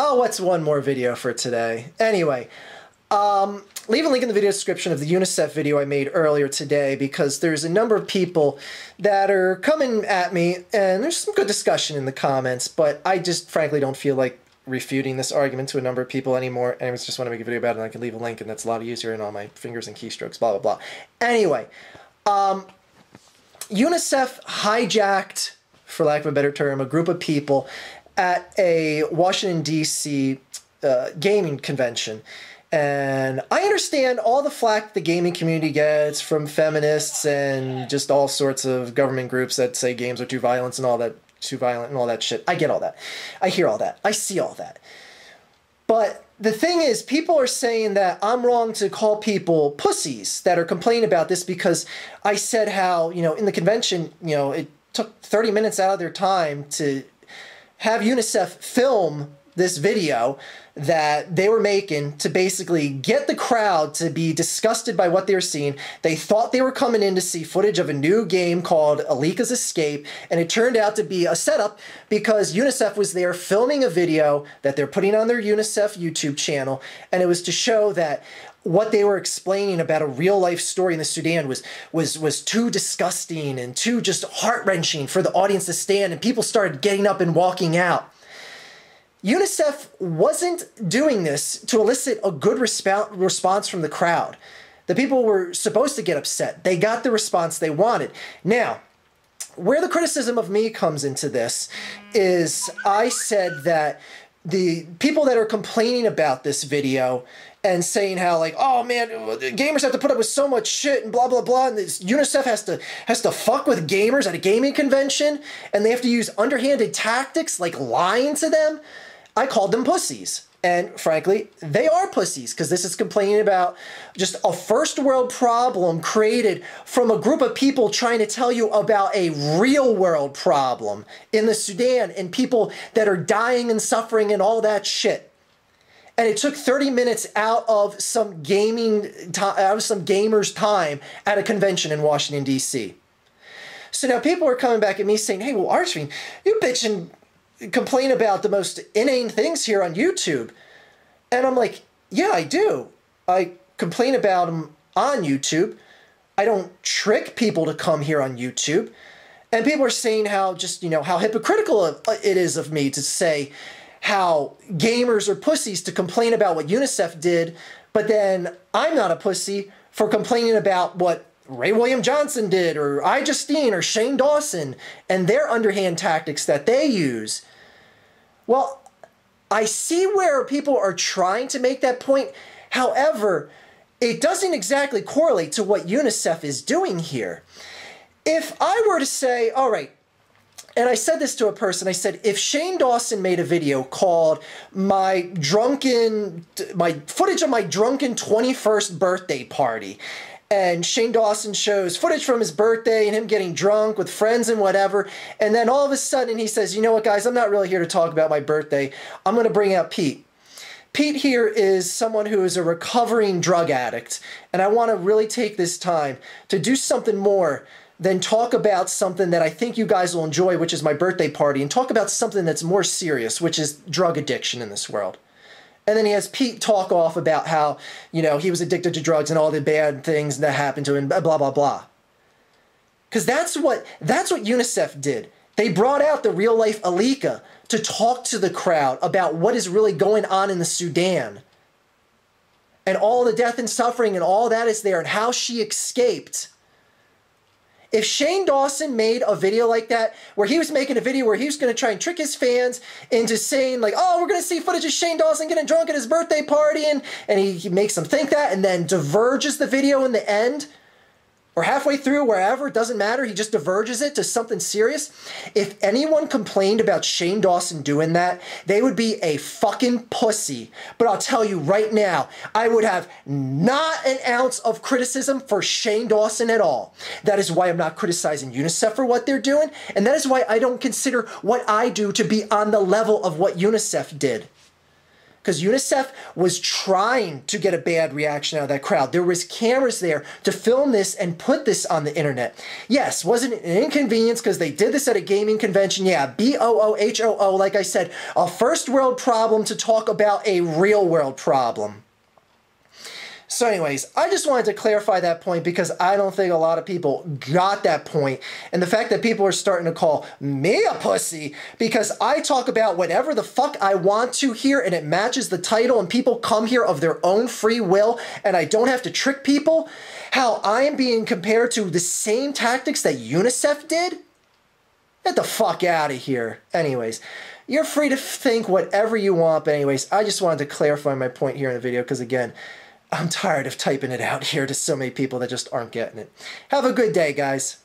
Oh, what's one more video for today? Anyway, leave a link in the video description of the UNICEF video I made earlier today because there's a number of people that are coming at me and there's some good discussion in the comments, but I just frankly don't feel like refuting this argument to a number of people anymore. And I just want to make a video about it and I can leave a link and that's a lot easier and all my fingers and keystrokes, blah, blah, blah. Anyway, UNICEF hijacked, for lack of a better term, a group of people at a Washington, D.C. Gaming convention. And I understand all the flack the gaming community gets from feminists and just all sorts of government groups that say games are too violent and all that shit. I get all that. I hear all that. I see all that. But the thing is, people are saying that I'm wrong to call people pussies that are complaining about this because I said how, in the convention, it took 30 minutes out of their time to have UNICEF film this video that they were making to basically get the crowd to be disgusted by what they were seeing. They thought they were coming in to see footage of a new game called Alika's Escape, and it turned out to be a setup because UNICEF was there filming a video that they're putting on their UNICEF YouTube channel, and it was to show that what they were explaining about a real-life story in the Sudan was too disgusting and too just heart-wrenching for the audience to stand, and people started getting up and walking out. UNICEF wasn't doing this to elicit a good response from the crowd. The people were supposed to get upset. They got the response they wanted. Now, where the criticism of me comes into this is I said that the people that are complaining about this video and saying how, like, oh man, gamers have to put up with so much shit and blah blah blah, and this UNICEF has to fuck with gamers at a gaming convention, and they have to use underhanded tactics like lying to them. I called them pussies. And frankly, they are pussies because this is complaining about just a first world problem created from a group of people trying to tell you about a real world problem in the Sudan and people that are dying and suffering and all that shit. And it took 30 minutes out of some gamers' time at a convention in Washington, D.C. So now people are coming back at me saying, hey, well, Archie, you bitch and complain about the most inane things here on YouTube. And I'm like, yeah, I do. I complain about them on YouTube. I don't trick people to come here on YouTube. And people are saying how just, how hypocritical it is of me to say how gamers are pussies to complain about what UNICEF did, but then I'm not a pussy for complaining about what Ray William Johnson did, or iJustine, or Shane Dawson, and their underhand tactics that they use. Well, I see where people are trying to make that point. However, it doesn't exactly correlate to what UNICEF is doing here. If I were to say, all right, and I said this to a person, I said, if Shane Dawson made a video called my footage of my drunken 21st birthday party, and Shane Dawson shows footage from his birthday and him getting drunk with friends and whatever, and then all of a sudden he says, you know what, guys, I'm not really here to talk about my birthday. I'm going to bring out Pete. Pete here is someone who is a recovering drug addict, and I want to really take this time to do something more than talk about something that I think you guys will enjoy, which is my birthday party, and talk about something that's more serious, which is drug addiction in this world. And then he has Pete talk off about how, he was addicted to drugs and all the bad things that happened to him, blah, blah, blah. Because that's what UNICEF did. They brought out the real-life Alika to talk to the crowd about what is really going on in the Sudan. And all the death and suffering and all that is there and how she escaped. If Shane Dawson made a video like that, where he was making a video where he was going to try and trick his fans into saying, like, oh, we're going to see footage of Shane Dawson getting drunk at his birthday party, and he makes them think that, and then diverges the video in the end, or halfway through, wherever, it doesn't matter, he just diverges it to something serious. If anyone complained about Shane Dawson doing that, they would be a fucking pussy. But I'll tell you right now, I would have not an ounce of criticism for Shane Dawson at all. That is why I'm not criticizing UNICEF for what they're doing, and that is why I don't consider what I do to be on the level of what UNICEF did. because UNICEF was trying to get a bad reaction out of that crowd. There was cameras there to film this and put this on the internet. Yes, wasn't it an inconvenience because they did this at a gaming convention? Yeah, BOOHOO, like I said, a first world problem to talk about a real world problem. So anyways, I just wanted to clarify that point because I don't think a lot of people got that point. And the fact that people are starting to call me a pussy because I talk about whatever the fuck I want to here and it matches the title and people come here of their own free will and I don't have to trick people, how I am being compared to the same tactics that UNICEF did? Get the fuck out of here. Anyways, you're free to think whatever you want, but anyways, I just wanted to clarify my point here in the video because again, I'm tired of typing it out here to so many people that just aren't getting it. Have a good day, guys.